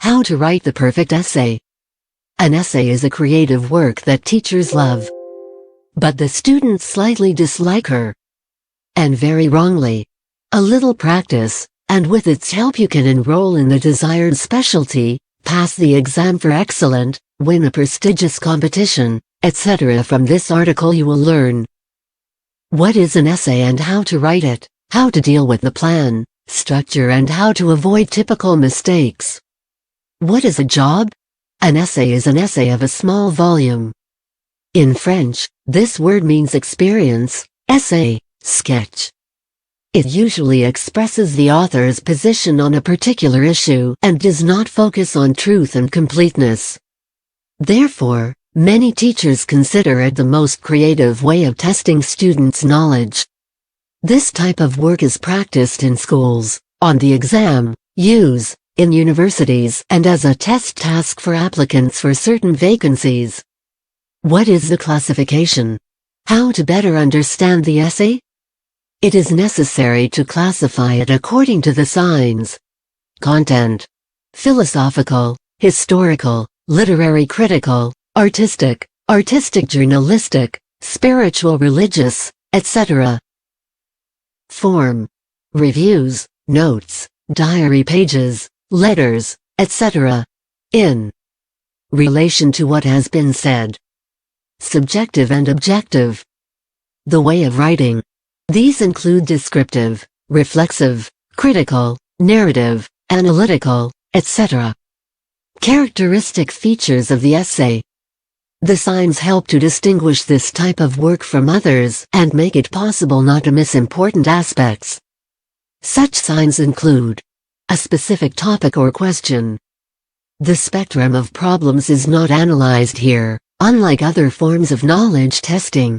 How to write the perfect essay. An essay is a creative work that teachers love. But the students slightly dislike her. And very wrongly. A little practice, and with its help you can enroll in the desired specialty, pass the exam for excellent, win a prestigious competition, etc. From this article you will learn what is an essay and how to write it, how to deal with the plan, structure and how to avoid typical mistakes. What is a job? An essay is an essay of a small volume. In French, this word means experience, essay, sketch. It usually expresses the author's position on a particular issue and does not focus on truth and completeness. Therefore, many teachers consider it the most creative way of testing students' knowledge. This type of work is practiced in schools, on the exam, in universities and as a test task for applicants for certain vacancies. What is the classification? How to better understand the essay? It is necessary to classify it according to the signs. Content. Philosophical, historical, literary critical, artistic journalistic, spiritual religious, etc. Form. Reviews, notes, diary pages, letters, etc. In relation to what has been said. Subjective and objective. The way of writing. These include descriptive, reflexive, critical, narrative, analytical, etc. Characteristic features of the essay. The signs help to distinguish this type of work from others and make it possible not to miss important aspects. Such signs include a specific topic or question. The spectrum of problems is not analyzed here, unlike other forms of knowledge testing.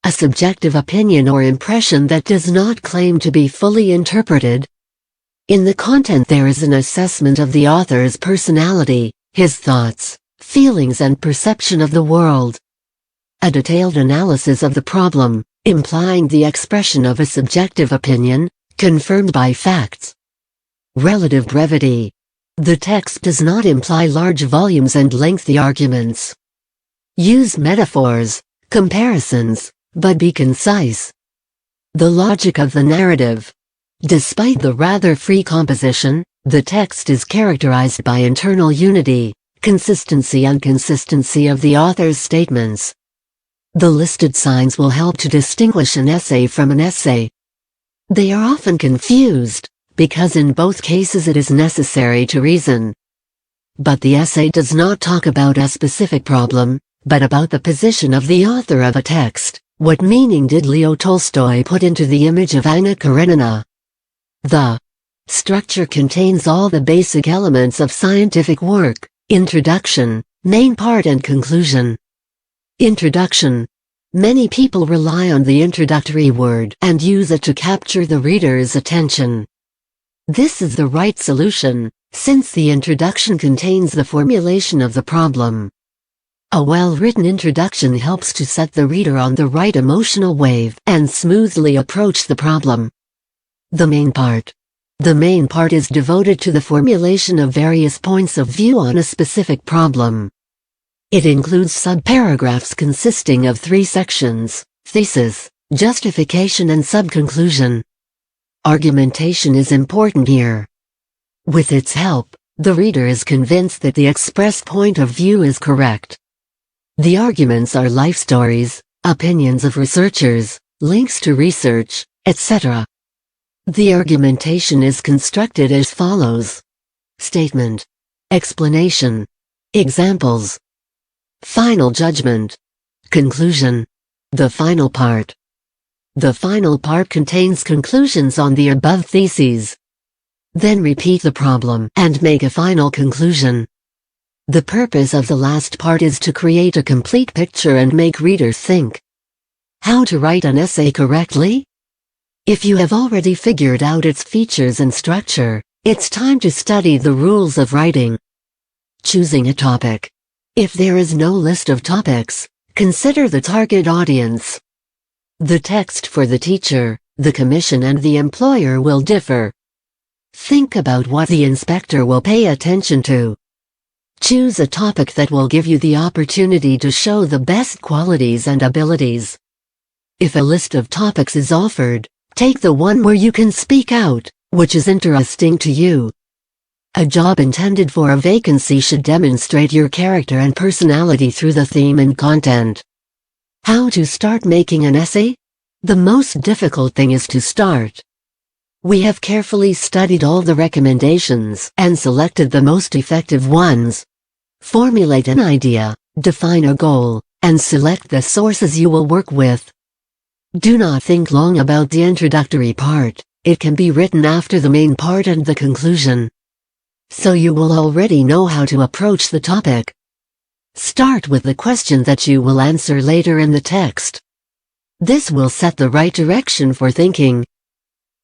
A subjective opinion or impression that does not claim to be fully interpreted. In the content there is an assessment of the author's personality, his thoughts, feelings and perception of the world. A detailed analysis of the problem, implying the expression of a subjective opinion, confirmed by facts. Relative brevity. The text does not imply large volumes and lengthy arguments. Use metaphors, comparisons, but be concise. The logic of the narrative. Despite the rather free composition, the text is characterized by internal unity, consistency and consistency of the author's statements. The listed signs will help to distinguish an essay from an essay. They are often confused, because in both cases it is necessary to reason. But the essay does not talk about a specific problem, but about the position of the author of a text. What meaning did Leo Tolstoy put into the image of Anna Karenina? The structure contains all the basic elements of scientific work: introduction, main part and conclusion. Introduction. Many people rely on the introductory word and use it to capture the reader's attention. This is the right solution, since the introduction contains the formulation of the problem. A well-written introduction helps to set the reader on the right emotional wave and smoothly approach the problem. The main part. The main part is devoted to the formulation of various points of view on a specific problem. It includes subparagraphs consisting of 3 sections: thesis, justification and subconclusion. Argumentation is important here. With its help, the reader is convinced that the expressed point of view is correct. The arguments are life stories, opinions of researchers, links to research, etc. The argumentation is constructed as follows: statement, explanation, examples, final judgment, conclusion. The final part. The final part contains conclusions on the above theses. Then repeat the problem and make a final conclusion. The purpose of the last part is to create a complete picture and make readers think. How to write an essay correctly? If you have already figured out its features and structure, it's time to study the rules of writing. Choosing a topic. If there is no list of topics, consider the target audience. The text for the teacher, the commission and the employer will differ. Think about what the inspector will pay attention to. Choose a topic that will give you the opportunity to show the best qualities and abilities. If a list of topics is offered, take the one where you can speak out, which is interesting to you. A job intended for a vacancy should demonstrate your character and personality through the theme and content. How to start making an essay? The most difficult thing is to start. We have carefully studied all the recommendations and selected the most effective ones. Formulate an idea, define a goal, and select the sources you will work with. Do not think long about the introductory part. It can be written after the main part and the conclusion. So you will already know how to approach the topic. Start with the question that you will answer later in the text. This will set the right direction for thinking.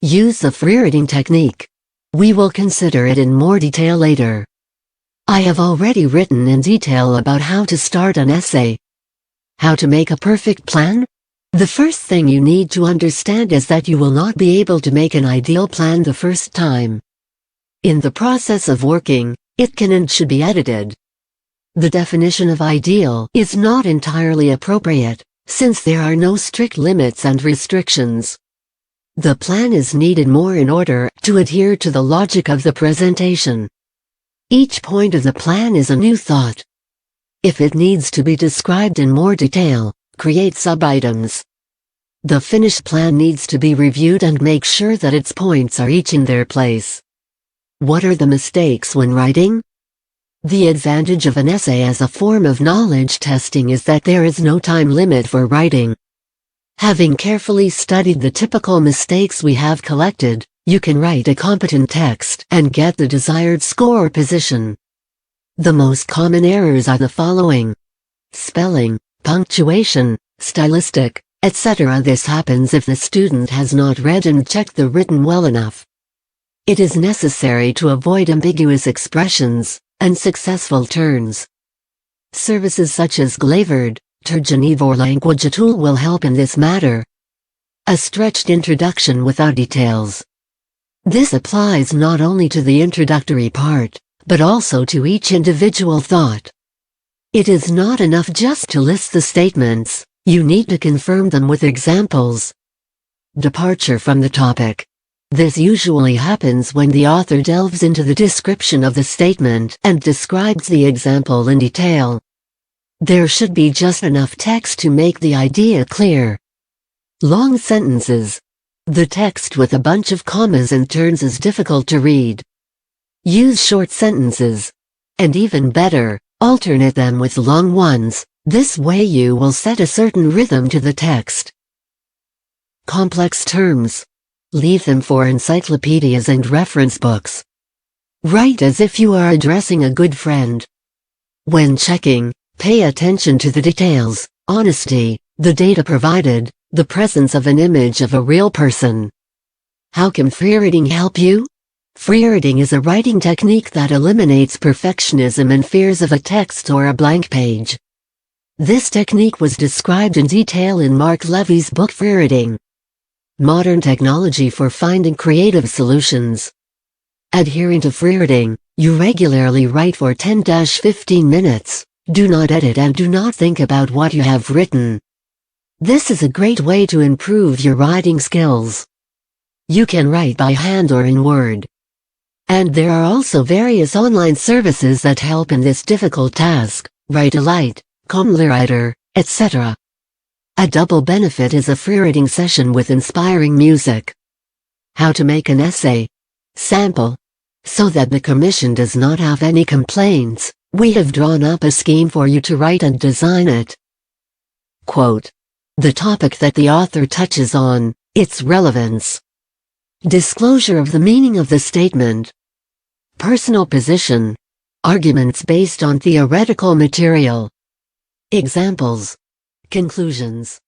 Use the Freereading technique. We will consider it in more detail later. I have already written in detail about how to start an essay. How to make a perfect plan? The first thing you need to understand is that you will not be able to make an ideal plan the first time. In the process of working, it can and should be edited. The definition of ideal is not entirely appropriate, since there are no strict limits and restrictions. The plan is needed more in order to adhere to the logic of the presentation. Each point of the plan is a new thought. If it needs to be described in more detail, create sub-items. The finished plan needs to be reviewed and make sure that its points are each in their place. What are the mistakes when writing? The advantage of an essay as a form of knowledge testing is that there is no time limit for writing. Having carefully studied the typical mistakes we have collected, you can write a competent text and get the desired score or position. The most common errors are the following: spelling, punctuation, stylistic, etc. This happens if the student has not read and checked the written well enough. It is necessary to avoid ambiguous expressions, unsuccessful turns. Services such as Glavard, Turgenev or Languagetool will help in this matter. A stretched introduction without details. This applies not only to the introductory part, but also to each individual thought. It is not enough just to list the statements, you need to confirm them with examples. Departure from the topic. This usually happens when the author delves into the description of the statement and describes the example in detail. There should be just enough text to make the idea clear. Long sentences. The text with a bunch of commas and turns is difficult to read. Use short sentences. And even better, alternate them with long ones. This way you will set a certain rhythm to the text. Complex terms. Leave them for encyclopedias and reference books. Write as if you are addressing a good friend. When checking, pay attention to the details, honesty, the data provided, the presence of an image of a real person. How can Freereading help you? Freereading is a writing technique that eliminates perfectionism and fears of a text or a blank page. This technique was described in detail in Mark Levy's book Freereading. Modern technology for finding creative solutions. Adhering to Freereading, you regularly write for 10-15 minutes. Do not edit and do not think about what you have written. This is a great way to improve your writing skills. You can write by hand or in Word. And there are also various online services that help in this difficult task, Write-A-Lite, ComLiWriter, etc. A double benefit is a Freereading session with inspiring music. How to make an essay. Sample. So that the commission does not have any complaints, we have drawn up a scheme for you to write and design it. Quote. The topic that the author touches on, its relevance. Disclosure of the meaning of the statement. Personal position. Arguments based on theoretical material. Examples. Conclusions.